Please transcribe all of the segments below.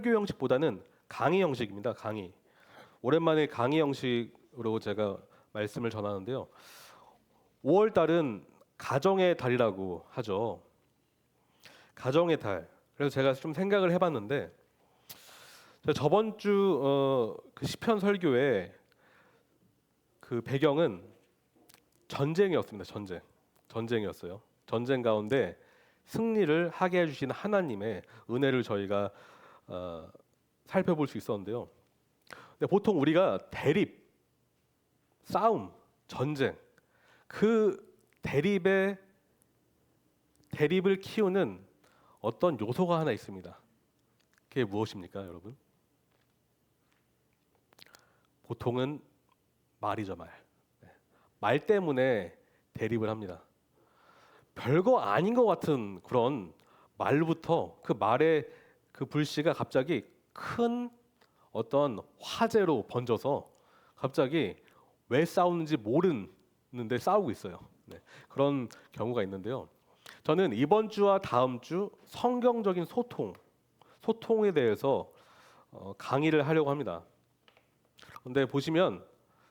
설교 형식보다는 강의 형식입니다. 강의. 오랜만에 강의 형식으로 제가 말씀을 전하는데요. 5월 달은 가정의 달이라고 하죠. 가정의 달. 그래서 제가 좀 생각을 해봤는데 제가 저번 주 그 시편 설교의 그 배경은 전쟁이었습니다. 전쟁이었어요. 전쟁 가운데 승리를 하게 해주신 하나님의 은혜를 저희가 살펴볼 수 있었는데요. 근데 보통 우리가 대립, 싸움, 전쟁 그 대립을 키우는 어떤 요소가 하나 있습니다. 그게 무엇입니까, 여러분? 보통은 말이죠, 말. 말 때문에 대립을 합니다. 별거 아닌 것 같은 그런 말부터 그 말의 그 불씨가 갑자기 큰 어떤 화재로 번져서 갑자기 왜 싸우는지 모르는데 싸우고 있어요. 그런 경우가 있는데요. 저는 이번 주와 다음 주 성경적인 소통에 대해서 강의를 하려고 합니다. 근데 보시면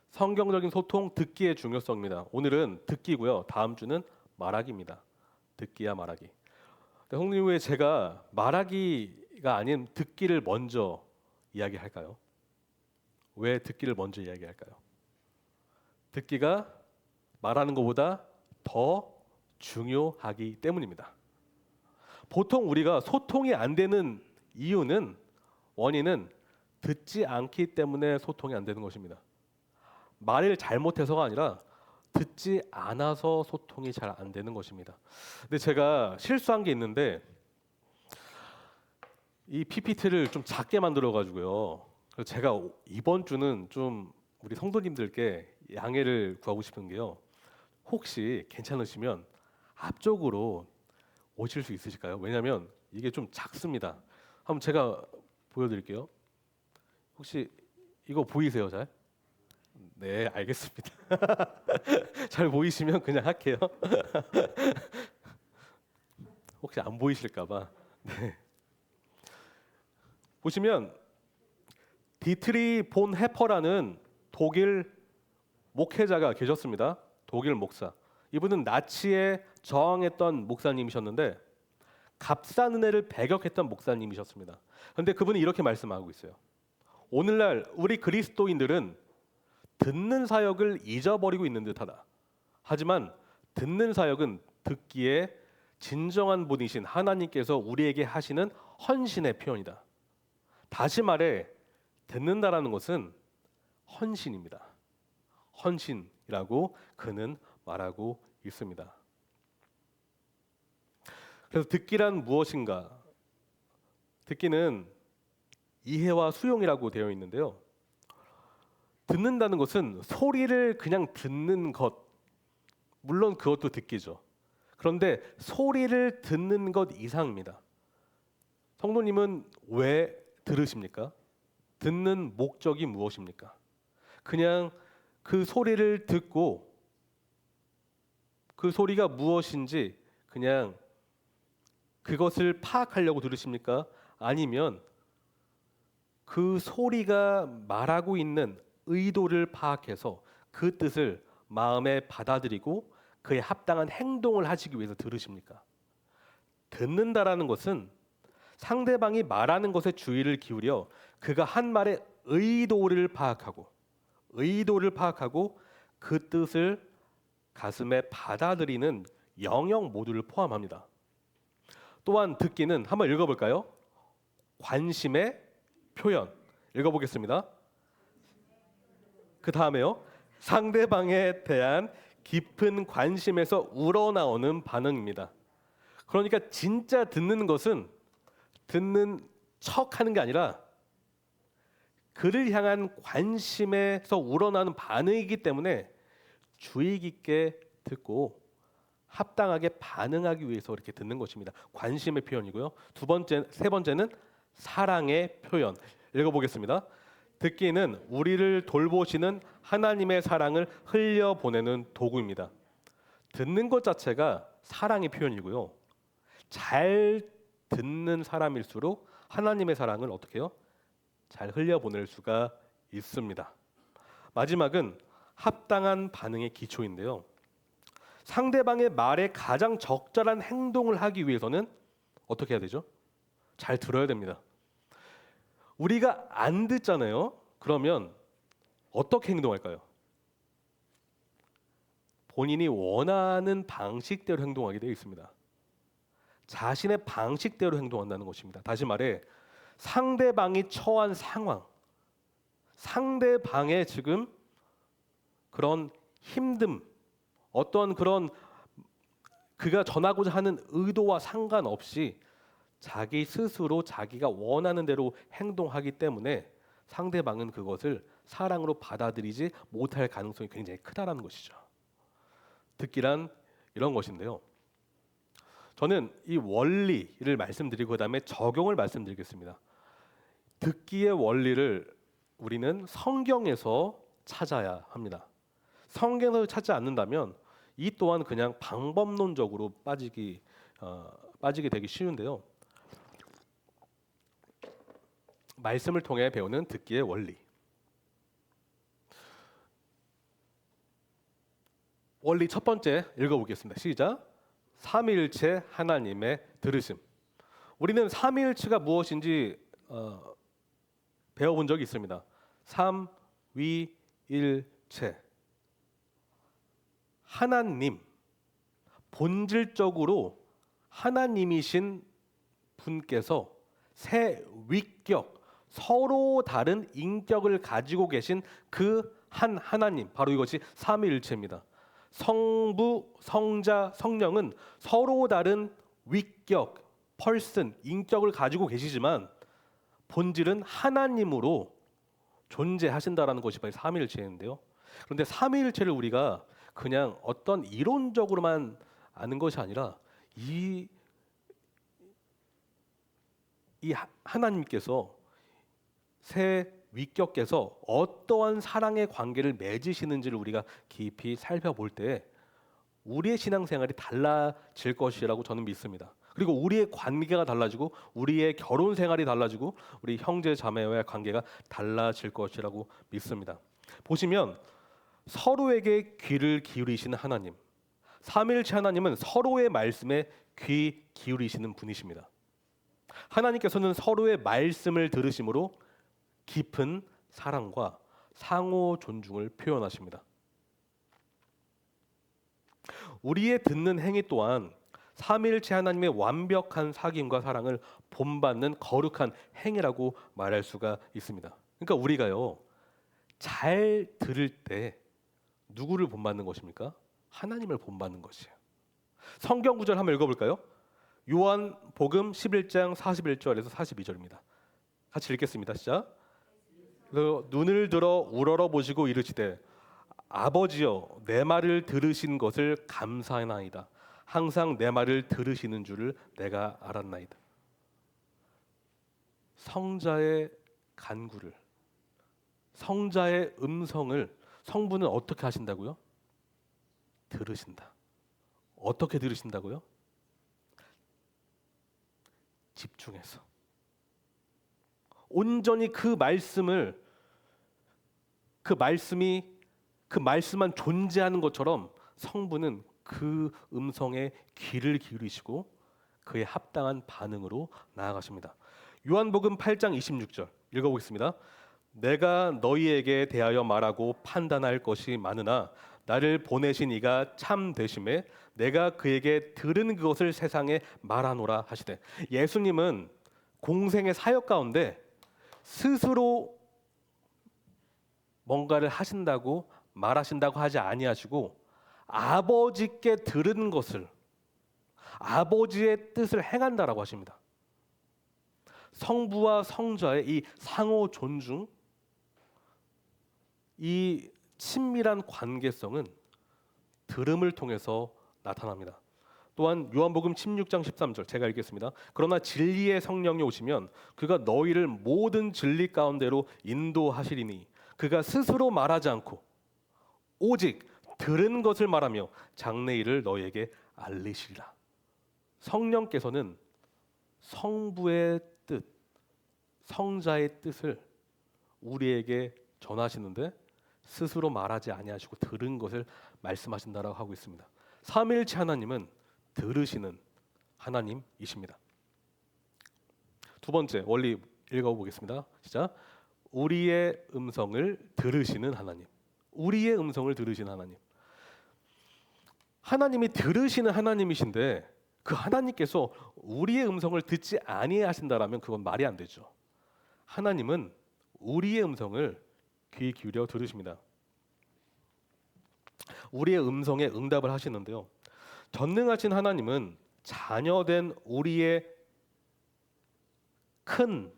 성경적인 소통, 듣기의 중요성입니다. 오늘은 듣기고요. 다음 주는 말하기입니다. 듣기야 말하기. 형님, 왜 제가 말하기가 아닌 듣기를 먼저 이야기할까요? 왜 듣기를 먼저 이야기할까요? 듣기가 말하는 것보다 더 중요하기 때문입니다. 보통 우리가 소통이 안 되는 원인은 듣지 않기 때문에 소통이 안 되는 것입니다. 말을 잘못해서가 아니라 듣지 않아서 소통이 잘 안 되는 것입니다. 근데 제가 실수한 게 있는데 이 PPT를 좀 작게 만들어 가지고요. 제가 이번 주는 좀 우리 성도님들께 양해를 구하고 싶은 게요. 혹시 괜찮으시면 앞쪽으로 오실 수 있으실까요? 왜냐하면 이게 좀 작습니다. 한번 제가 보여드릴게요. 혹시 이거 보이세요, 잘? 네, 알겠습니다. 잘 보이시면 그냥 할게요. 혹시 안 보이실까봐. 네. 보시면 디트리 본 해퍼라는 독일 목회자가 계셨습니다. 독일 목사. 이분은 나치에 저항했던 목사님이셨는데 값싼 은혜를 배격했던 목사님이셨습니다. 그런데 그분이 이렇게 말씀하고 있어요. 오늘날 우리 그리스도인들은 듣는 사역을 잊어버리고 있는 듯하다. 하지만 듣는 사역은 듣기에 진정한 분이신 하나님께서 우리에게 하시는 헌신의 표현이다. 다시 말해 듣는다라는 것은 헌신입니다. 헌신이라고 그는 말하고 있습니다. 그래서 듣기란 무엇인가? 듣기는 이해와 수용이라고 되어 있는데요. 듣는다는 것은 소리를 그냥 듣는 것, 물론 그것도 듣기죠. 그런데 소리를 듣는 것 이상입니다. 성도님은 왜 들으십니까? 듣는 목적이 무엇입니까? 그냥 그 소리를 듣고 그 소리가 무엇인지 그냥 그것을 파악하려고 들으십니까? 아니면 그 소리가 말하고 있는 의도를 파악해서 그 뜻을 마음에 받아들이고 그에 합당한 행동을 하시기 위해서 들으십니까? 듣는다라는 것은 상대방이 말하는 것에 주의를 기울여 그가 한 말의 의도를 파악하고 그 뜻을 가슴에 받아들이는 영역 모두를 포함합니다. 또한 듣기는 한번 읽어볼까요? 관심의 표현. 읽어보겠습니다. 그 다음에요. 상대방에 대한 깊은 관심에서 우러나오는 반응입니다. 그러니까 진짜 듣는 것은 듣는 척하는 게 아니라 그를 향한 관심에서 우러나는 반응이기 때문에 주의 깊게 듣고 합당하게 반응하기 위해서 이렇게 듣는 것입니다. 관심의 표현이고요. 세 번째는 사랑의 표현. 읽어보겠습니다. 듣기는 우리를 돌보시는 하나님의 사랑을 흘려보내는 도구입니다. 듣는 것 자체가 사랑의 표현이고요. 잘 듣는 사람일수록 하나님의 사랑을 어떻게 해요? 잘 흘려보낼 수가 있습니다. 마지막은 합당한 반응의 기초인데요. 상대방의 말에 가장 적절한 행동을 하기 위해서는 어떻게 해야 되죠? 잘 들어야 됩니다. 우리가 안 듣잖아요. 그러면 어떻게 행동할까요? 본인이 원하는 방식대로 행동하게 되어 있습니다. 자신의 방식대로 행동한다는 것입니다. 다시 말해 상대방이 처한 상황, 상대방의 지금 그런 힘듦, 어떤 그런 그가 전하고자 하는 의도와 상관없이 자기 스스로 자기가 원하는 대로 행동하기 때문에 상대방은 그것을 사랑으로 받아들이지 못할 가능성이 굉장히 크다라는 것이죠. 듣기란 이런 것인데요. 저는 이 원리를 말씀드리고 그다음에 적용을 말씀드리겠습니다. 듣기의 원리를 우리는 성경에서 찾아야 합니다. 성경에서 찾지 않는다면 이 또한 그냥 방법론적으로 빠지게 되기 쉬운데요. 말씀을 통해 배우는 듣기의 원리. 원리 첫 번째 읽어보겠습니다. 시작. 삼위일체 하나님의 들으심. 우리는 삼위일체가 무엇인지 배워본 적이 있습니다. 삼위일체. 하나님, 본질적으로 하나님이신 분께서 세 위격, 서로 다른 인격을 가지고 계신 그 한 하나님, 바로 이것이 삼위일체입니다. 성부, 성자, 성령은 서로 다른 위격, 펄슨, 인격을 가지고 계시지만 본질은 하나님으로 존재하신다라는 것이 바로 삼위일체인데요. 그런데 삼위일체를 우리가 그냥 어떤 이론적으로만 아는 것이 아니라 이 하나님께서 세 위격께서 어떠한 사랑의 관계를 맺으시는지를 우리가 깊이 살펴볼 때 우리의 신앙생활이 달라질 것이라고 저는 믿습니다. 그리고 우리의 관계가 달라지고 우리의 결혼 생활이 달라지고 우리 형제 자매와의 관계가 달라질 것이라고 믿습니다. 보시면 서로에게 귀를 기울이시는 하나님, 삼위일체 하나님은 서로의 말씀에 귀 기울이시는 분이십니다. 하나님께서는 서로의 말씀을 들으심으로 깊은 사랑과 상호 존중을 표현하십니다. 우리의 듣는 행위 또한 삼위일체 하나님의 완벽한 사귐과 사랑을 본받는 거룩한 행위라고 말할 수가 있습니다. 그러니까 우리가요, 잘 들을 때 누구를 본받는 것입니까? 하나님을 본받는 것이에요. 성경 구절 한번 읽어볼까요? 요한복음 11장 41절에서 42절입니다. 같이 읽겠습니다. 시작. 눈을 들어 우러러 보시고 이르시되 아버지여 내 말을 들으신 것을 감사하나이다. 항상 내 말을 들으시는 줄을 내가 알았나이다. 성자의 간구를, 성자의 음성을 성부는 어떻게 하신다고요? 들으신다. 어떻게 들으신다고요? 집중해서 온전히 그 말씀만 존재하는 것처럼 성부는 그 음성에 귀를 기울이시고 그에 합당한 반응으로 나아가십니다. 요한복음 8장 26절 읽어보겠습니다. 내가 너희에게 대하여 말하고 판단할 것이 많으나 나를 보내신 이가 참 되심에 내가 그에게 들은 그것을 세상에 말하노라 하시되, 예수님은 공생의 사역 가운데 스스로 뭔가를 하신다고 말하신다고 하지 아니하시고 아버지께 들은 것을, 아버지의 뜻을 행한다라고 하십니다. 성부와 성자의 이 상호 존중, 이 친밀한 관계성은 들음을 통해서 나타납니다. 또한 요한복음 16장 13절 제가 읽겠습니다. 그러나 진리의 성령이 오시면 그가 너희를 모든 진리 가운데로 인도하시리니 그가 스스로 말하지 않고 오직 들은 것을 말하며 장래일을 너희에게 알리시리라. 성령께서는 성부의 뜻, 성자의 뜻을 우리에게 전하시는데 스스로 말하지 아니하시고 들은 것을 말씀하신다라고 하고 있습니다. 삼위일체 하나님은 들으시는 하나님이십니다. 두 번째 원리 읽어보겠습니다. 시작. 우리의 음성을 들으시는 하나님. 우리의 음성을 들으시는 하나님. 하나님이 들으시는 하나님이신데 그 하나님께서 우리의 음성을 듣지 아니하신다라면 그건 말이 안 되죠. 하나님은 우리의 음성을 귀 기울여 들으십니다. 우리의 음성에 응답을 하시는데요. 전능하신 하나님은 자녀된 우리의 큰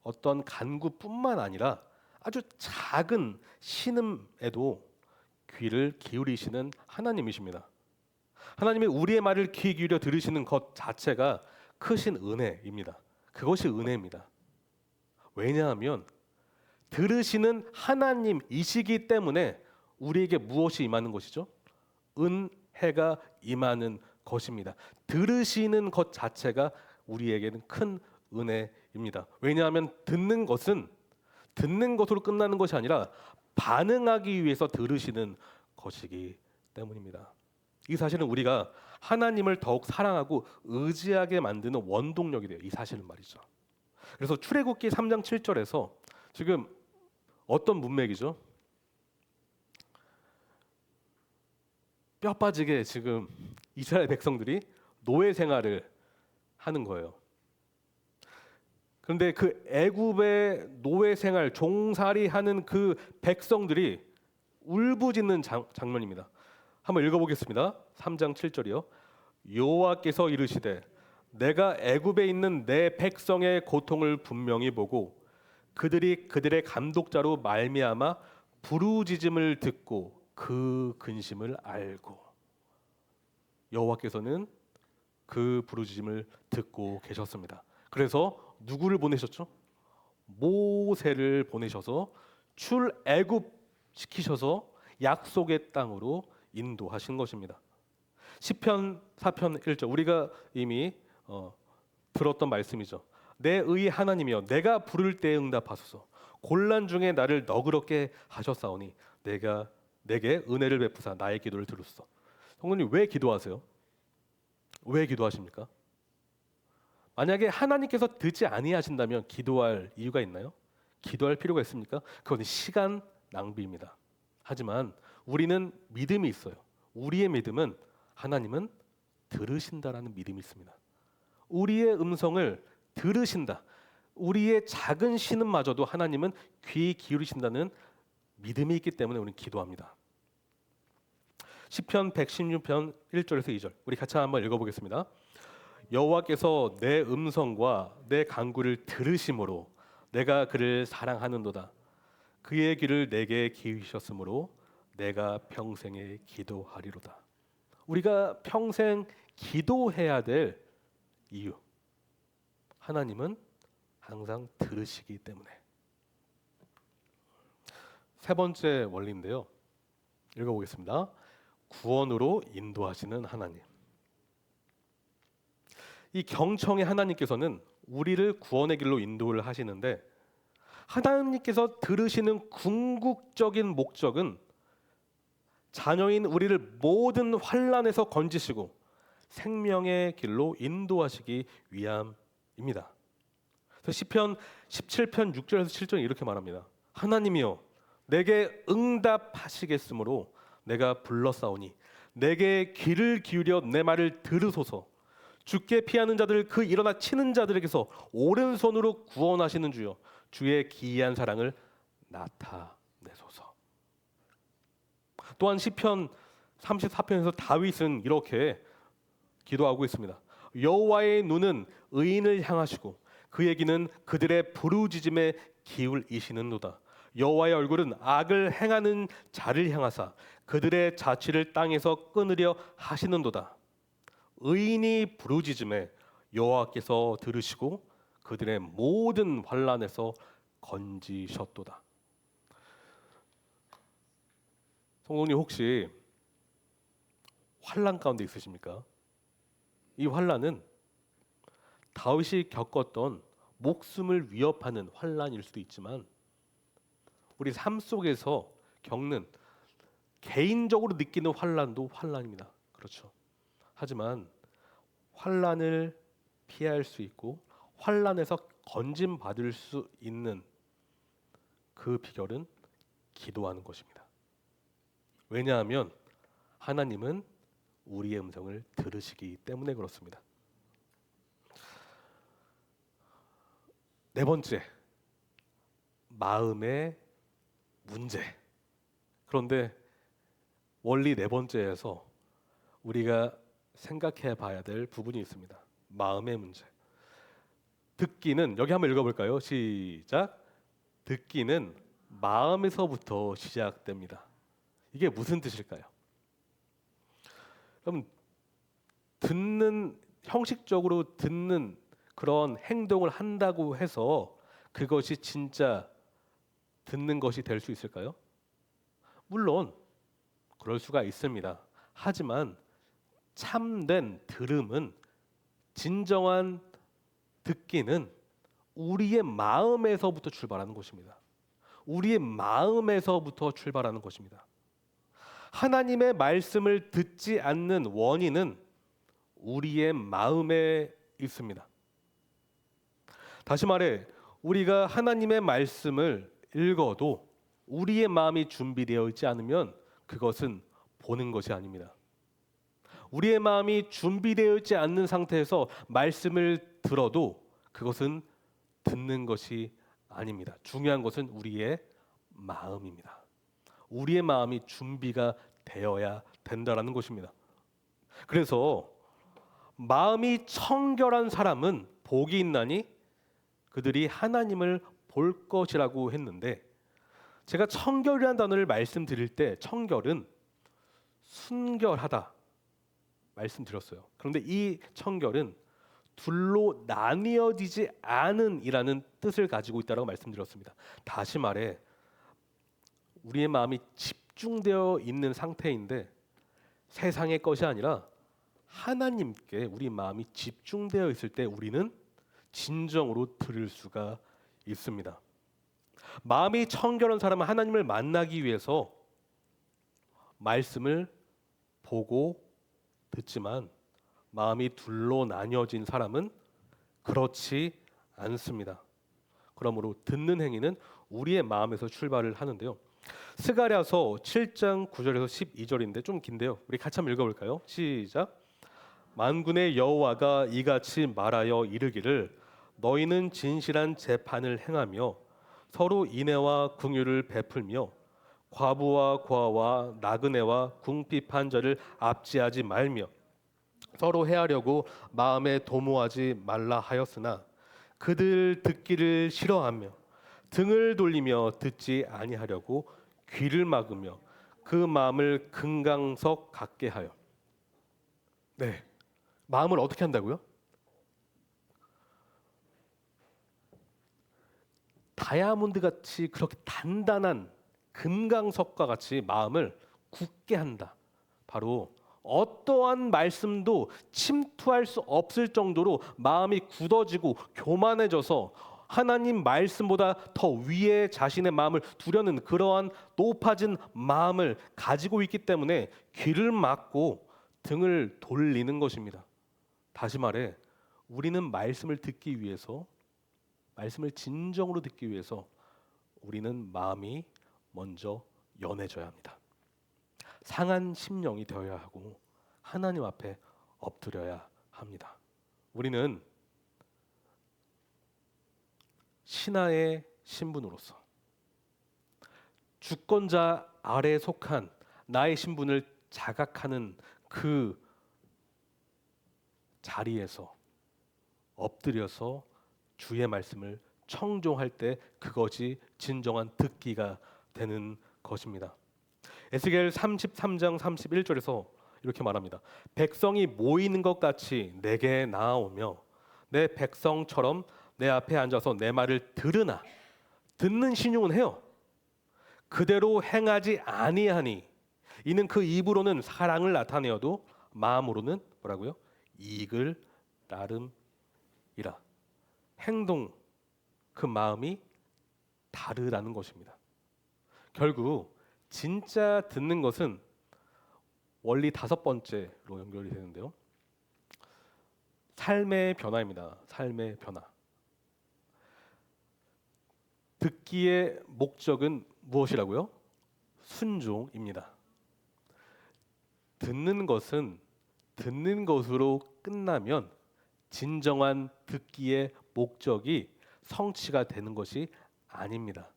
어떤 간구뿐만 아니라 아주 작은 신음에도 귀를 기울이시는 하나님이십니다. 하나님이 우리의 말을 귀 기울여 들으시는 것 자체가 크신 은혜입니다. 그것이 은혜입니다. 왜냐하면 들으시는 하나님이시기 때문에 우리에게 무엇이 임하는 것이죠? 은혜가 임하는 것입니다. 들으시는 것 자체가 우리에게는 큰 은혜입니다. 왜냐하면 듣는 것은 듣는 것으로 끝나는 것이 아니라 반응하기 위해서 들으시는 것이기 때문입니다. 이 사실은 우리가 하나님을 더욱 사랑하고 의지하게 만드는 원동력이 돼요. 이 사실은 말이죠. 그래서 출애굽기 3장 7절에서 지금 어떤 문맥이죠? 뼈 빠지게 지금 이스라엘 백성들이 노예 생활을 하는 거예요. 그런데 그 애굽의 노예 생활 종살이 하는 그 백성들이 울부짖는 장면입니다. 한번 읽어보겠습니다. 3장 7절이요. 여호와께서 이르시되 내가 애굽에 있는 내 백성의 고통을 분명히 보고 그들이 그들의 감독자로 말미암아 부르짖음을 듣고 그 근심을 알고. 여호와께서는 그 부르짖음을 듣고 계셨습니다. 그래서 누구를 보내셨죠? 모세를 보내셔서 출애굽 시키셔서 약속의 땅으로 인도하신 것입니다. 시편 4편 1절 우리가 이미 들었던 말씀이죠. 내 의 하나님이여 내가 부를 때에 응답하소서. 곤란 중에 나를 너그럽게 하셨사오니 내가 내게 은혜를 베푸사 나의 기도를 들으소서. 성도님 왜 기도하세요? 왜 기도하십니까? 만약에 하나님께서 듣지 아니하신다면 기도할 이유가 있나요? 기도할 필요가 있습니까? 그건 시간 낭비입니다. 하지만 우리는 믿음이 있어요. 우리의 믿음은 하나님은 들으신다라는 믿음이 있습니다. 우리의 음성을 들으신다. 우리의 작은 신음마저도 하나님은 귀 기울이신다는 믿음이 있기 때문에 우리는 기도합니다. 시편 116편 1절에서 2절 우리 같이 한번 읽어보겠습니다. 여호와께서 내 음성과 내 간구를 들으심으로 내가 그를 사랑하는도다. 그의 귀를 내게 기울이셨으므로 내가 평생에 기도하리로다. 우리가 평생 기도해야 될 이유, 하나님은 항상 들으시기 때문에. 세 번째 원리인데요. 읽어보겠습니다. 구원으로 인도하시는 하나님. 이 경청의 하나님께서는 우리를 구원의 길로 인도를 하시는데 하나님께서 들으시는 궁극적인 목적은 자녀인 우리를 모든 환난에서 건지시고 생명의 길로 인도하시기 위함입니다. 그래서 시편 17편 6절에서 7절에 이렇게 말합니다. 하나님이여 내게 응답하시겠으므로 내가 불렀사오니 내게 귀를 기울여 내 말을 들으소서. 주께 피하는 자들 그 일어나 치는 자들에게서 오른손으로 구원하시는 주여 주의 기이한 사랑을 나타내소서. 또한 시편 34편에서 다윗은 이렇게 기도하고 있습니다. 여호와의 눈은 의인을 향하시고 그의 귀는 그들의 부르짖음에 기울이시는도다. 여호와의 얼굴은 악을 행하는 자를 향하사 그들의 자취를 땅에서 끊으려 하시는도다. 의인이 부르짖음에 여호와께서 들으시고 그들의 모든 환난에서 건지셨도다. 성도님 혹시 환난 가운데 있으십니까? 이 환난은 다윗이 겪었던 목숨을 위협하는 환난일 수도 있지만 우리 삶 속에서 겪는 개인적으로 느끼는 환난도 환난입니다. 그렇죠. 하지만 환난을 피할 수 있고 환난에서 건짐받을 수 있는 그 비결은 기도하는 것입니다. 왜냐하면 하나님은 우리의 음성을 들으시기 때문에 그렇습니다. 네 번째, 마음의 문제. 그런데 원리 네 번째에서 우리가 생각해 봐야 될 부분이 있습니다. 마음의 문제. 듣기는 여기 한번 읽어볼까요? 시작. 듣기는 마음에서부터 시작됩니다. 이게 무슨 뜻일까요? 그럼 듣는 형식적으로 듣는 그런 행동을 한다고 해서 그것이 진짜 듣는 것이 될 수 있을까요? 물론 그럴 수가 있습니다. 하지만 참된 들음은 진정한 듣기는 우리의 마음에서부터 출발하는 것입니다. 우리의 마음에서부터 출발하는 것입니다. 하나님의 말씀을 듣지 않는 원인은 우리의 마음에 있습니다. 다시 말해 우리가 하나님의 말씀을 읽어도 우리의 마음이 준비되어 있지 않으면 그것은 보는 것이 아닙니다. 우리의 마음이 준비되어 있지 않는 상태에서 말씀을 들어도 그것은 듣는 것이 아닙니다. 중요한 것은 우리의 마음입니다. 우리의 마음이 준비가 되어야 된다라는 것입니다. 그래서 마음이 청결한 사람은 복이 있나니 그들이 하나님을 볼 것이라고 했는데 제가 청결이라는 단어를 말씀드릴 때 청결은 순결하다 말씀드렸어요. 그런데 이 청결은 둘로 나뉘어지지 않은 이라는 뜻을 가지고 있다고 말씀드렸습니다. 다시 말해 우리의 마음이 집중되어 있는 상태인데 세상의 것이 아니라 하나님께 우리 마음이 집중되어 있을 때 우리는 진정으로 들을 수가 있습니다. 마음이 청결한 사람은 하나님을 만나기 위해서 말씀을 보고 듣지만 마음이 둘로 나뉘어진 사람은 그렇지 않습니다. 그러므로 듣는 행위는 우리의 마음에서 출발을 하는데요. 스가랴서 7장 9절에서 12절인데 좀 긴데요. 우리 같이 한번 읽어볼까요? 시작. 만군의 여호와가 이같이 말하여 이르기를 너희는 진실한 재판을 행하며 서로 인애와 긍휼을 베풀며 과부와 고아와 나그네와 궁핍한 자를 압제하지 말며 서로 해하려고 마음에 도모하지 말라 하였으나 그들 듣기를 싫어하며 등을 돌리며 듣지 아니하려고 귀를 막으며 그 마음을 금강석 같게 하여. 네, 마음을 어떻게 한다고요? 다이아몬드 같이 그렇게 단단한 금강석과 같이 마음을 굳게 한다. 바로 어떠한 말씀도 침투할 수 없을 정도로 마음이 굳어지고 교만해져서 하나님 말씀보다 더 위에 자신의 마음을 두려는 그러한 높아진 마음을 가지고 있기 때문에 귀를 막고 등을 돌리는 것입니다. 다시 말해 우리는 말씀을 듣기 위해서 말씀을 진정으로 듣기 위해서 우리는 마음이 먼저 연해져야 합니다. 상한 심령이 되어야 하고 하나님 앞에 엎드려야 합니다. 우리는 신하의 신분으로서 주권자 아래에 속한 나의 신분을 자각하는 그 자리에서 엎드려서 주의 말씀을 청종할 때 그것이 진정한 듣기가 되는 것입니다. 에스겔 33장 31절에서 이렇게 말합니다. 백성이 모이는 것 같이 내게 나아오며 내 백성처럼 내 앞에 앉아서 내 말을 들으나 듣는 신용은 해요. 그대로 행하지 아니하니 이는 그 입으로는 사랑을 나타내어도 마음으로는 뭐라고요? 이익을 나름이라. 행동 그 마음이 다르다는 것입니다. 결국 진짜 듣는 것은 원리 5번째로 연결이 되는데요. 삶의 변화입니다. 삶의 변화. 듣기의 목적은 무엇이라고요? 순종입니다. 듣는 것은 듣는 것으로 끝나면 진정한 듣기의 목적이 성취가 되는 것이 아닙니다.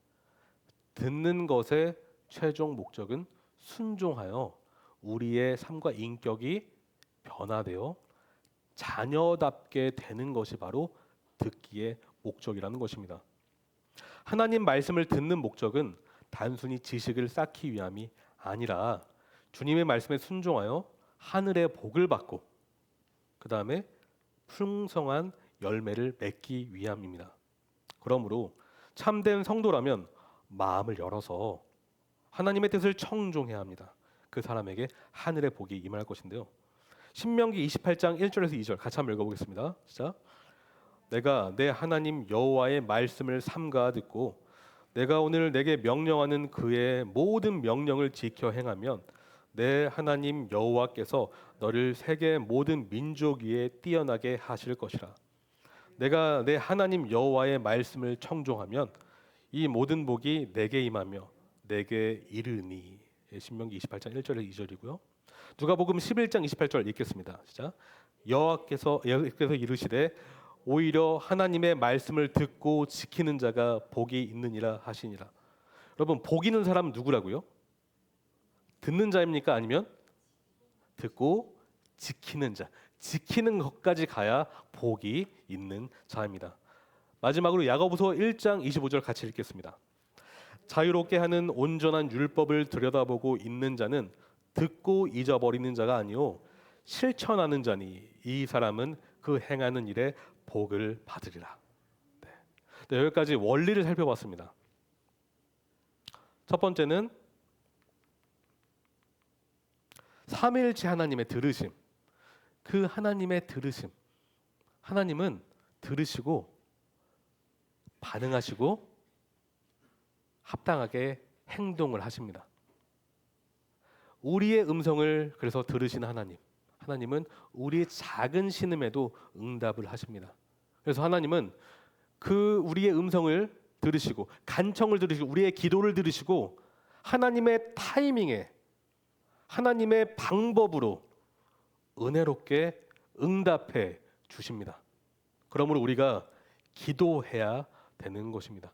듣는 것의 최종 목적은 순종하여 우리의 삶과 인격이 변화되어 자녀답게 되는 것이 바로 듣기의 목적이라는 것입니다. 하나님 말씀을 듣는 목적은 단순히 지식을 쌓기 위함이 아니라 주님의 말씀에 순종하여 하늘의 복을 받고 그 다음에 풍성한 열매를 맺기 위함입니다. 그러므로 참된 성도라면 마음을 열어서 하나님의 뜻을 청종해야 합니다. 그 사람에게 하늘의 복이 임할 것인데요. 신명기 28장 1절에서 2절 같이 한번 읽어보겠습니다. 시작. 내가 내 하나님 여호와의 말씀을 삼가 듣고 내가 오늘 내게 명령하는 그의 모든 명령을 지켜 행하면 내 하나님 여호와께서 너를 세계 모든 민족 위에 뛰어나게 하실 것이라. 내가 내 하나님 여호와의 말씀을 청종하면 이 모든 복이 내게 임하며 내게 이르니. 신명기 28장 1절에서 2절이고요. 누가복음 11장 28절 읽겠습니다. 시작. 여호와께서 이르시되 오히려 하나님의 말씀을 듣고 지키는 자가 복이 있느니라 하시니라. 여러분, 복 있는 사람은 누구라고요? 듣는 자입니까? 아니면 듣고 지키는 자. 지키는 것까지 가야 복이 있는 자입니다. 마지막으로 야고보서 1장 25절 같이 읽겠습니다. 자유롭게 하는 온전한 율법을 들여다보고 있는 자는 듣고 잊어버리는 자가 아니요 실천하는 자니 이 사람은 그 행하는 일에 복을 받으리라. 네, 여기까지 원리를 살펴봤습니다. 첫 번째는 삼위일체 하나님의 들으심. 그 하나님의 들으심. 하나님은 들으시고 반응하시고 합당하게 행동을 하십니다. 우리의 음성을 그래서 들으시는 하나님. 하나님은 우리의 작은 신음에도 응답을 하십니다. 그래서 하나님은 그 우리의 음성을 들으시고 간청을 들으시고 우리의 기도를 들으시고 하나님의 타이밍에 하나님의 방법으로 은혜롭게 응답해 주십니다. 그러므로 우리가 기도해야 되는 것입니다.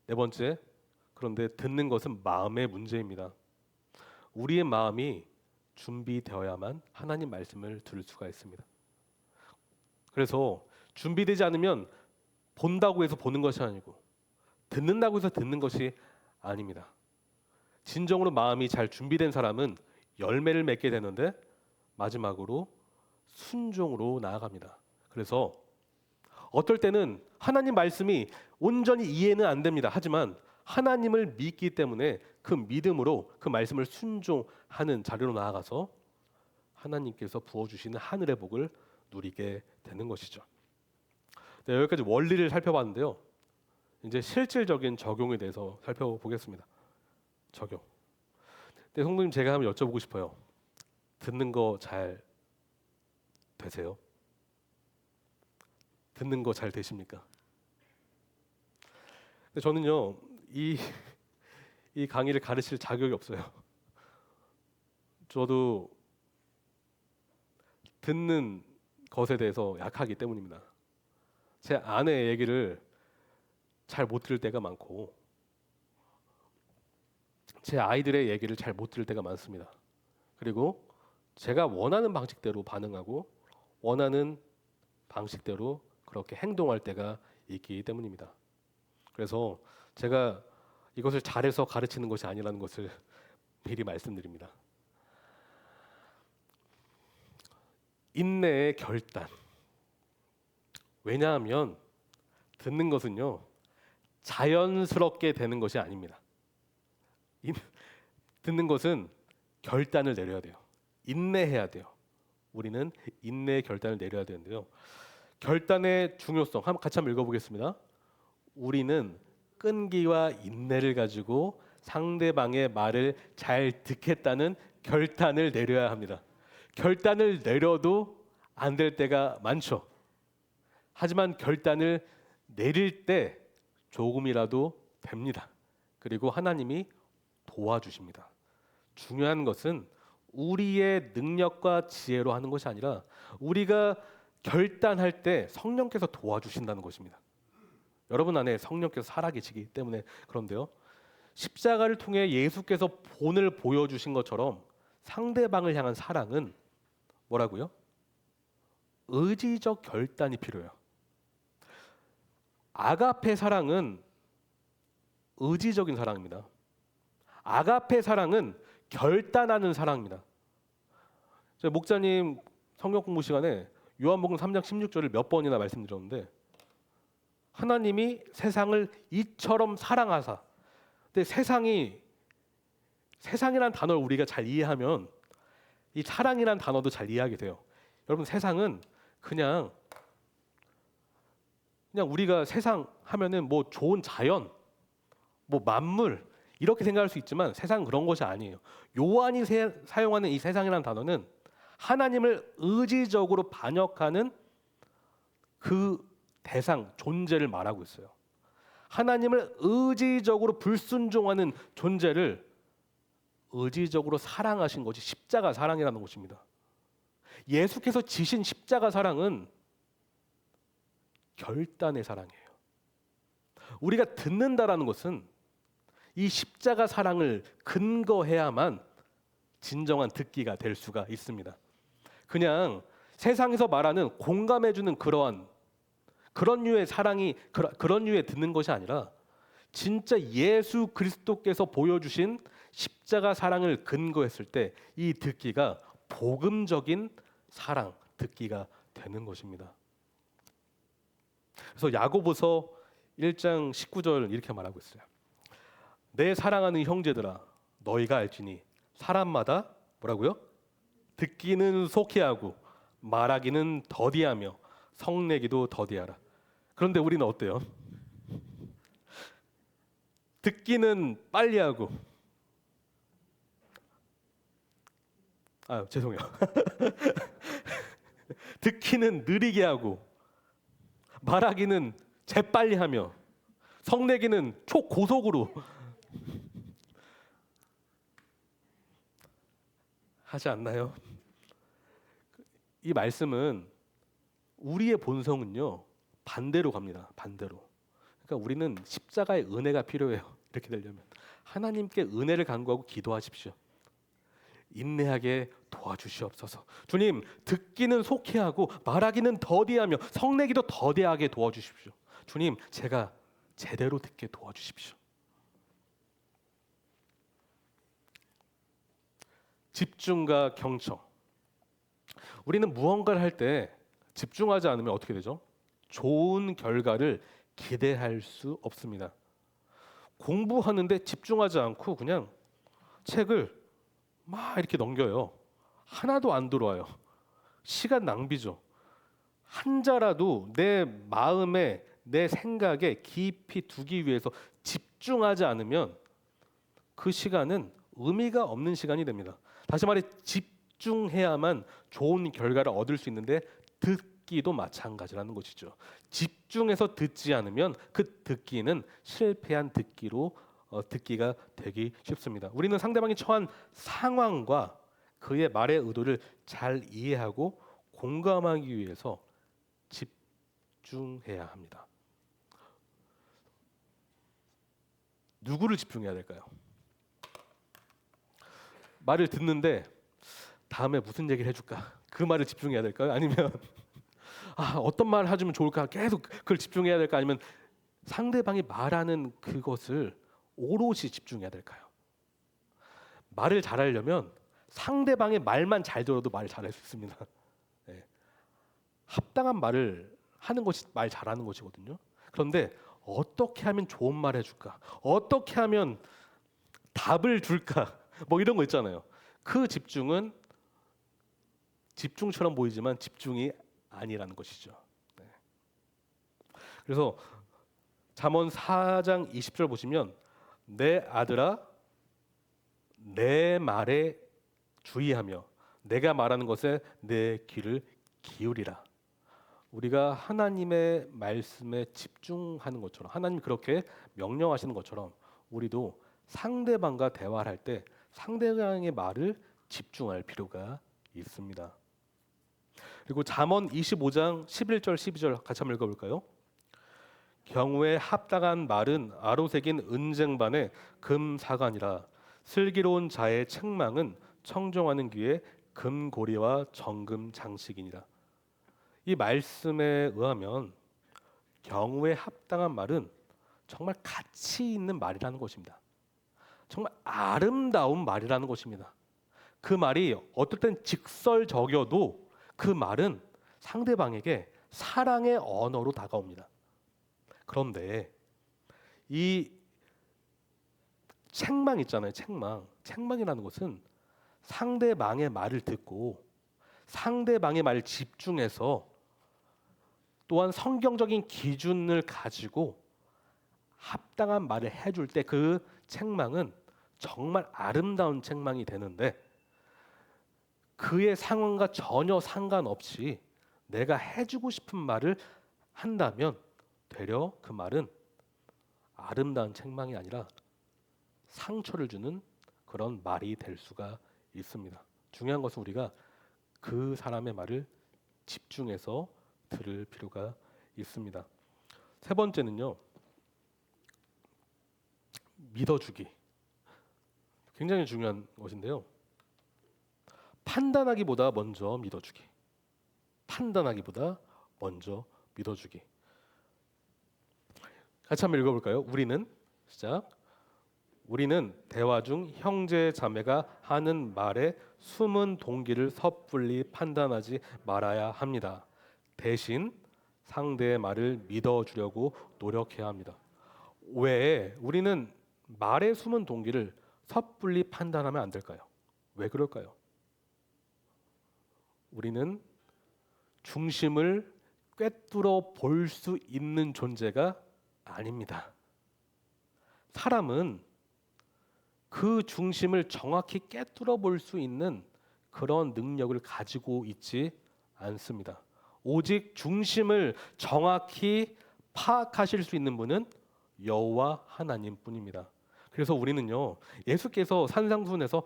네 번째, 그런데 듣는 것은 마음의 문제입니다. 우리의 마음이 준비되어야만 하나님 말씀을 들을 수가 있습니다. 그래서 준비되지 않으면 본다고 해서 보는 것이 아니고 듣는다고 해서 듣는 것이 아닙니다. 진정으로 마음이 잘 준비된 사람은 열매를 맺게 되는데 마지막으로 순종으로 나아갑니다. 그래서 어떨 때는 하나님 말씀이 온전히 이해는 안 됩니다. 하지만 하나님을 믿기 때문에 그 믿음으로 그 말씀을 순종하는 자리로 나아가서 하나님께서 부어주시는 하늘의 복을 누리게 되는 것이죠. 네, 여기까지 원리를 살펴봤는데요. 이제 실질적인 적용에 대해서 살펴보겠습니다. 적용. 네, 성도님, 제가 한번 여쭤보고 싶어요. 듣는 거 잘 되세요? 듣는 거 잘 되십니까? 근데 저는요, 이 강의를 가르칠 자격이 없어요. 저도 듣는 것에 대해서 약하기 때문입니다. 제 아내의 얘기를 잘 못 들을 때가 많고 제 아이들의 얘기를 잘 못 들을 때가 많습니다. 그리고 제가 원하는 방식대로 반응하고 원하는 방식대로 그렇게 행동할 때가 있기 때문입니다. 그래서 제가 이것을 잘해서 가르치는 것이 아니라는 것을 미리 말씀드립니다. 인내의 결단. 왜냐하면 듣는 것은요, 자연스럽게 되는 것이 아닙니다. 듣는 것은 결단을 내려야 돼요. 인내해야 돼요. 우리는 인내의 결단을 내려야 되는데요. 결단의 중요성 같이 한번 읽어보겠습니다. 우리는 끈기와 인내를 가지고 상대방의 말을 잘 듣겠다는 결단을 내려야 합니다. 결단을 내려도 안 될 때가 많죠. 하지만 결단을 내릴 때 조금이라도 됩니다. 그리고 하나님이 도와주십니다. 중요한 것은 우리의 능력과 지혜로 하는 것이 아니라 우리가 결단할 때 성령께서 도와주신다는 것입니다. 여러분 안에 성령께서 살아계시기 때문에 그런데요. 십자가를 통해 예수께서 본을 보여주신 것처럼 상대방을 향한 사랑은 뭐라고요? 의지적 결단이 필요해요. 아가페 사랑은 의지적인 사랑입니다. 아가페 사랑은 결단하는 사랑입니다. 제가 목사님 성경 공부 시간에 요한복음 3장 16절을 몇 번이나 말씀드렸는데 하나님이 세상을 이처럼 사랑하사. 근데 세상이란 단어를 우리가 잘 이해하면 이 사랑이란 단어도 잘 이해하게 돼요. 여러분 세상은 그냥 우리가 세상 하면은 뭐 좋은 자연, 뭐 만물 이렇게 생각할 수 있지만 세상은 그런 것이 아니에요. 요한이 사용하는 이 세상이라는 단어는 하나님을 의지적으로 반역하는 그 대상, 존재를 말하고 있어요. 하나님을 의지적으로 불순종하는 존재를 의지적으로 사랑하신 것이 십자가 사랑이라는 것입니다. 예수께서 지신 십자가 사랑은 결단의 사랑이에요. 우리가 듣는다라는 것은 이 십자가 사랑을 근거해야만 진정한 듣기가 될 수가 있습니다. 그냥 세상에서 말하는 공감해주는 그런 류의 사랑이 그런 류의 듣는 것이 아니라 진짜 예수 그리스도께서 보여주신 십자가 사랑을 근거했을 때 이 듣기가 복음적인 사랑 듣기가 되는 것입니다. 그래서 야고보서 1장 19절 이렇게 말하고 있어요. 내 사랑하는 형제들아 너희가 알지니 사람마다 뭐라고요? 듣기는 속히하고 말하기는 더디하며 성내기도 더디하라. 그런데 우리는 어때요? 듣기는 빨리 하고 죄송해요. 듣기는 느리게 하고 말하기는 재빨리 하며 성내기는 초고속으로 하지 않나요? 이 말씀은 우리의 본성은요 반대로 갑니다. 반대로. 그러니까 우리는 십자가의 은혜가 필요해요. 이렇게 되려면 하나님께 은혜를 간구하고 기도하십시오. 인내하게 도와주시옵소서. 주님, 듣기는 속히 하고 말하기는 더디하며 성내기도 더디하게 도와주십시오. 주님, 제가 제대로 듣게 도와주십시오. 집중과 경청. 우리는 무언가를 할 때 집중하지 않으면 어떻게 되죠? 좋은 결과를 기대할 수 없습니다. 공부하는데 집중하지 않고 그냥 책을 막 이렇게 넘겨요. 하나도 안 들어와요. 시간 낭비죠. 한자라도 내 마음에 내 생각에 깊이 두기 위해서 집중하지 않으면 그 시간은 의미가 없는 시간이 됩니다. 다시 말해 집중해야만 좋은 결과를 얻을 수 있는데 듣기도 마찬가지라는 것이죠. 집중해서 듣지 않으면 그 듣기는 실패한 듣기가 되기 쉽습니다. 우리는 상대방이 처한 상황과 그의 말의 의도를 잘 이해하고 공감하기 위해서 집중해야 합니다. 누구를 집중해야 될까요? 말을 듣는데 다음에 무슨 얘기를 해줄까? 그 말을 집중해야 될까요? 아니면 어떤 말을 해주면 좋을까? 계속 그걸 집중해야 될까? 아니면 상대방이 말하는 그것을 오롯이 집중해야 될까요? 말을 잘하려면 상대방의 말만 잘 들어도 말을 잘할 수 있습니다. 네. 합당한 말을 하는 것이 말 잘하는 것이거든요. 그런데 어떻게 하면 좋은 말 해줄까? 어떻게 하면 답을 줄까? 뭐 이런 거 있잖아요. 그 집중은 집중처럼 보이지만 집중이 아니라는 것이죠. 네. 그래서 잠언 4장 20절 보시면 내 아들아 내 말에 주의하며 내가 말하는 것에 내 귀를 기울이라. 우리가 하나님의 말씀에 집중하는 것처럼 하나님이 그렇게 명령하시는 것처럼 우리도 상대방과 대화를 할 때 상대방의 말을 집중할 필요가 있습니다. 그리고 잠언 25장 11절 12절 같이 한번 읽어볼까요? 경우에 합당한 말은 아로새긴 은쟁반에 금사관이라 슬기로운 자의 책망은 청정하는 귀에 금고리와 정금 장식이니라. 이 말씀에 의하면 경우에 합당한 말은 정말 가치 있는 말이라는 것입니다. 정말 아름다운 말이라는 것입니다. 그 말이 어떨 땐 직설적여도 그 말은 상대방에게 사랑의 언어로 다가옵니다. 그런데 이 책망 있잖아요. 책망이라는 것은 상대방의 말을 듣고 상대방의 말을 집중해서 또한 성경적인 기준을 가지고 합당한 말을 해줄 때 그 책망은 정말 아름다운 책망이 되는데 그의 상황과 전혀 상관없이 내가 해주고 싶은 말을 한다면 되려 그 말은 아름다운 책망이 아니라 상처를 주는 그런 말이 될 수가 있습니다. 중요한 것은 우리가 그 사람의 말을 집중해서 들을 필요가 있습니다. 세 번째는요, 믿어주기. 굉장히 중요한 것인데요. 판단하기보다 먼저 믿어주기. 판단하기보다 먼저 믿어주기. 같이 한번 읽어볼까요? 우리는 시작. 우리는 대화 중 형제 자매가 하는 말에 숨은 동기를 섣불리 판단하지 말아야 합니다. 대신 상대의 말을 믿어주려고 노력해야 합니다. 왜 우리는 말에 숨은 동기를 섣불리 판단하면 안 될까요? 왜 그럴까요? 우리는 중심을 꿰뚫어 볼 수 있는 존재가 아닙니다. 사람은 그 중심을 정확히 꿰뚫어 볼 수 있는 그런 능력을 가지고 있지 않습니다. 오직 중심을 정확히 파악하실 수 있는 분은 여호와 하나님뿐입니다. 그래서 우리는요, 예수께서 산상수훈에서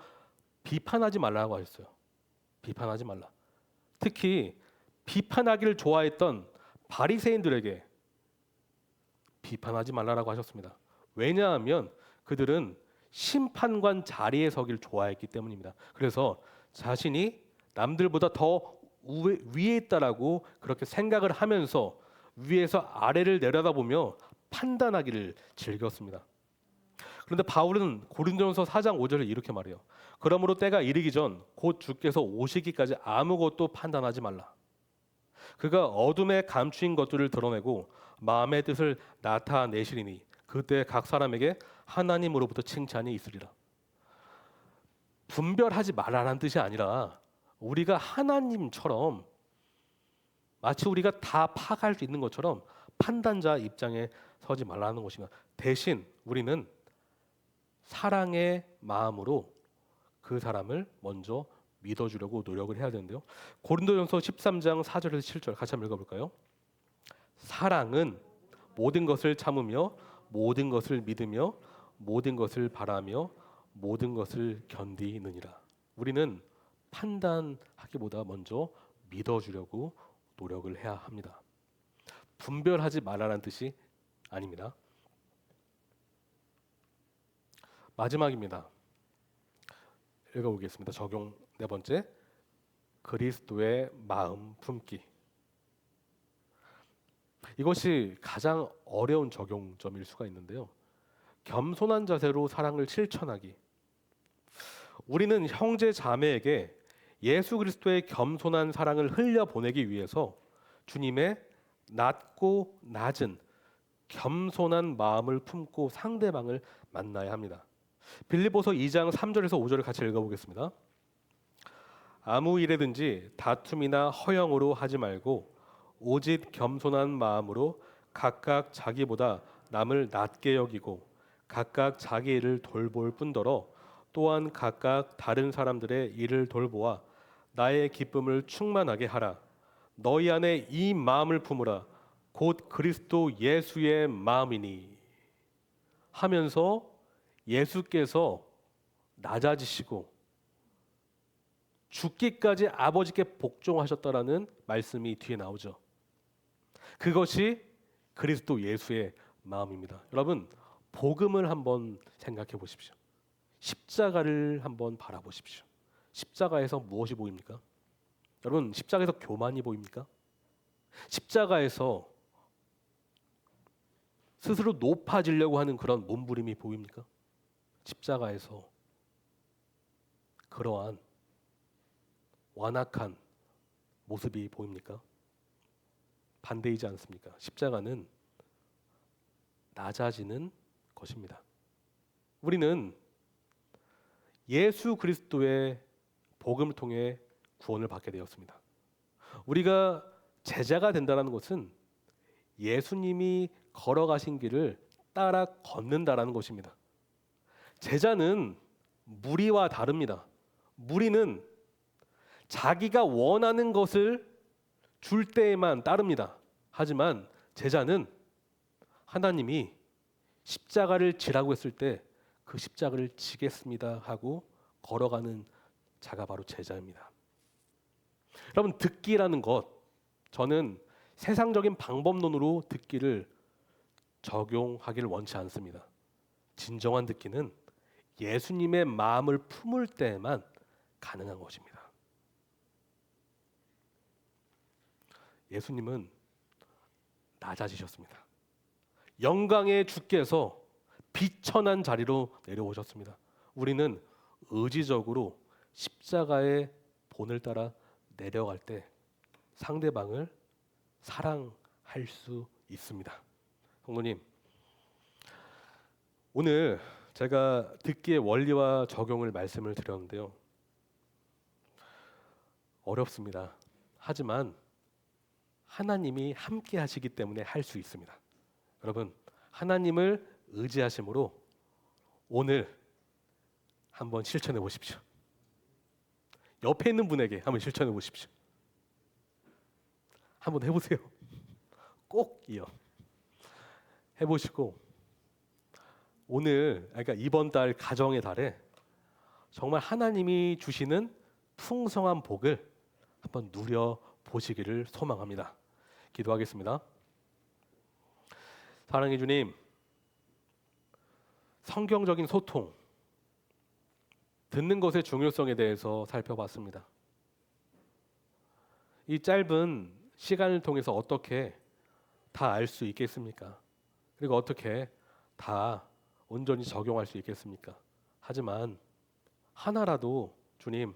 비판하지 말라고 하셨어요. 비판하지 말라. 특히 비판하기를 좋아했던 바리새인들에게 비판하지 말라라고 하셨습니다. 왜냐하면 그들은 심판관 자리에 서기를 좋아했기 때문입니다. 그래서 자신이 남들보다 더 위에 있다라고 그렇게 생각을 하면서 위에서 아래를 내려다보며 판단하기를 즐겼습니다. 그런데 바울은 고린도전서 4장 5절에 이렇게 말해요. 그러므로 때가 이르기 전 곧 주께서 오시기까지 아무것도 판단하지 말라. 그가 어둠에 감추인 것들을 드러내고 마음의 뜻을 나타내시리니 그때 각 사람에게 하나님으로부터 칭찬이 있으리라. 분별하지 말라는 뜻이 아니라 우리가 하나님처럼 마치 우리가 다 파악할 수 있는 것처럼 판단자 입장에 서지 말라는 것입니다. 대신 우리는 사랑의 마음으로 그 사람을 먼저 믿어주려고 노력을 해야 되는데요. 고린도전서 13장 4절에서 7절 같이 한번 읽어볼까요? 사랑은 모든 것을 참으며 모든 것을 믿으며 모든 것을 바라며 모든 것을 견디느니라. 우리는 판단하기보다 먼저 믿어주려고 노력을 해야 합니다. 분별하지 말라는 뜻이 아닙니다. 마지막입니다. 읽어보겠습니다. 적용 네 번째, 그리스도의 마음 품기. 이것이 가장 어려운 적용점일 수가 있는데요. 겸손한 자세로 사랑을 실천하기. 우리는 형제 자매에게 예수 그리스도의 겸손한 사랑을 흘려보내기 위해서 주님의 낮고 낮은 겸손한 마음을 품고 상대방을 만나야 합니다. 빌립보서 2장 3절에서 5절을 같이 읽어보겠습니다. 아무 일에든지 다툼이나 허영으로 하지 말고 오직 겸손한 마음으로 각각 자기보다 남을 낮게 여기고 각각 자기 일을 돌볼 뿐더러 또한 각각 다른 사람들의 일을 돌보아 나의 기쁨을 충만하게 하라. 너희 안에 이 마음을 품으라. 곧 그리스도 예수의 마음이니 하면서 예수께서 낮아지시고 죽기까지 아버지께 복종하셨다라는 말씀이 뒤에 나오죠. 그것이 그리스도 예수의 마음입니다. 여러분, 복음을 한번 생각해 보십시오. 십자가를 한번 바라보십시오. 십자가에서 무엇이 보입니까? 여러분, 십자가에서 교만이 보입니까? 십자가에서 스스로 높아지려고 하는 그런 몸부림이 보입니까? 십자가에서 그러한 완악한 모습이 보입니까? 반대이지 않습니까? 십자가는 낮아지는 것입니다. 우리는 예수 그리스도의 복음을 통해 구원을 받게 되었습니다. 우리가 제자가 된다는 것은 예수님이 걸어가신 길을 따라 걷는다라는 것입니다. 제자는 무리와 다릅니다. 무리는 자기가 원하는 것을 줄 때에만 따릅니다. 하지만 제자는 하나님이 십자가를 지라고 했을 때 그 십자가를 지겠습니다 하고 걸어가는 자가 바로 제자입니다. 여러분, 듣기라는 것, 저는 세상적인 방법론으로 듣기를 적용하기를 원치 않습니다. 진정한 듣기는 예수님의 마음을 품을 때만 가능한 것입니다. 예수님은 낮아지셨습니다. 영광의 주께서 비천한 자리로 내려오셨습니다. 우리는 의지적으로 십자가의 본을 따라 내려갈 때 상대방을 사랑할 수 있습니다. 성도님, 오늘 제가 듣기의 원리와 적용을 말씀을 드렸는데요. 어렵습니다. 하지만 하나님이 함께 하시기 때문에 할 수 있습니다. 여러분, 하나님을 의지하심으로 오늘 한번 실천해 보십시오. 옆에 있는 분에게 한번 실천해 보십시오. 한번 해보세요. 꼭이요. 해보시고 오늘, 그러니까 이번 달 가정의 달에 정말 하나님이 주시는 풍성한 복을 한번 누려 보시기를 소망합니다. 기도하겠습니다. 사랑해 주님, 성경적인 소통, 듣는 것의 중요성에 대해서 살펴봤습니다. 이 짧은 시간을 통해서 어떻게 다 알 수 있겠습니까? 그리고 어떻게 다 온전히 적용할 수 있겠습니까? 하지만 하나라도 주님,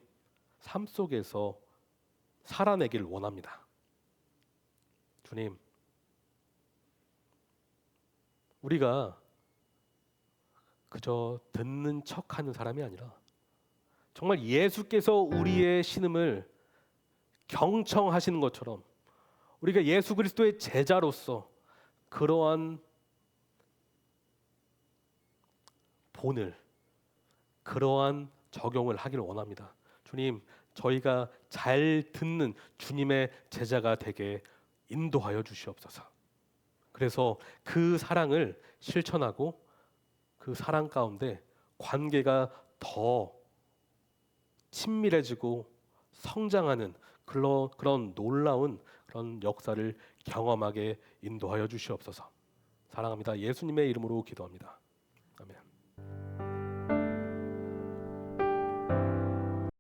삶 속에서 살아내기를 원합니다. 주님, 우리가 그저 듣는 척하는 사람이 아니라 정말 예수께서 우리의 신음을 경청하시는 것처럼 우리가 예수 그리스도의 제자로서 그러한 본을, 그러한 적용을 하기를 원합니다. 주님, 저희가 잘 듣는 주님의 제자가 되게 인도하여 주시옵소서. 그래서 그 사랑을 실천하고 그 사랑 가운데 관계가 더 친밀해지고 성장하는 그런 놀라운 그런 역사를 경험하게 인도하여 주시옵소서. 사랑합니다. 예수님의 이름으로 기도합니다.